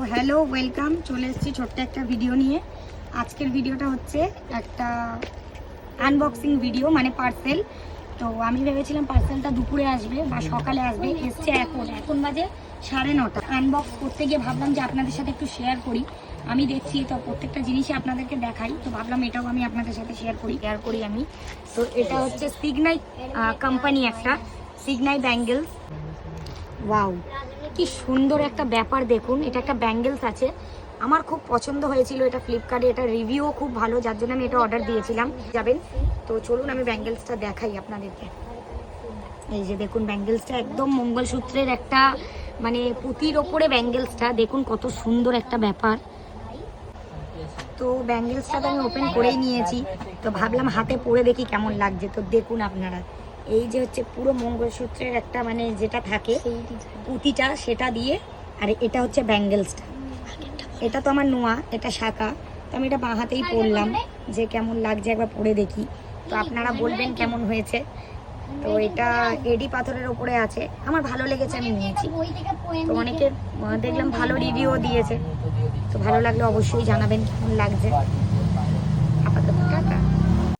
Hello welcome, চলে এসেছি ছোট্ট একটা ভিডিও নিয়ে। আজকের ভিডিওটা হচ্ছে একটা আনবক্সিং ভিডিও, মানে পার্সেল। তো আমি ভেবেছিলাম পার্সেলটা দুপুরে আসবে বা সকালে আসবে, এসছে এখন বাজে 9:30। আনবক্স করতে গিয়ে ভাবলাম যে আপনাদের সাথে একটু শেয়ার করি। আমি দেখছি তো প্রত্যেকটা জিনিসই আপনাদেরকে দেখাই, তো ভাবলাম এটাও আমি আপনাদের সাথে শেয়ার করি আমি। তো এটা হচ্ছে সিগনাই কোম্পানি, একটা সিগনাই ব্যাঙ্গেলস। ওয়াও, কি সুন্দর একটা ব্যাপার! দেখুন, এটা একটা ব্যাঙ্গেলস আছে, আমার খুব পছন্দ হয়েছিল এটা ফ্লিপকার্টে। এটা রিভিউও খুব ভালো, যার জন্য আমি এটা অর্ডার দিয়েছিলাম। যাবেন তো চলুন আমি ব্যাঙ্গেলসটা দেখাই আপনাদেরকে। এই যে দেখুন, ব্যাঙ্গেলসটা একদম মঙ্গলসূত্রের একটা, মানে পুঁতির ওপরে ব্যাঙ্গেলসটা দেখুন, কত সুন্দর একটা ব্যাপার। তো ব্যাঙ্গেলসটা তো আমি ওপেন করেই নিয়েছি, তো ভাবলাম হাতে পরে দেখি কেমন লাগছে। তো দেখুন আপনারা, এই যে হচ্ছে পুরো মঙ্গলসূত্রের একটা, মানে যেটা থাকে পুঁতিটা, সেটা দিয়ে। আর এটা হচ্ছে ব্যাঙ্গেলসটা। এটা তো আমার নোয়া, এটা শাখা, তো আমি এটা বাঁ হাতেই পরলাম, যে কেমন লাগছে একবার পরে দেখি। তো আপনারা বলবেন কেমন হয়েছে। তো এটা এডি পাথরের ওপরে আছে, আমার ভালো লেগেছে, আমি নিয়েছি। তো অনেকে দেখলাম ভালো রিভিউও দিয়েছে, তো ভালো লাগলে অবশ্যই জানাবেন কেমন লাগছে।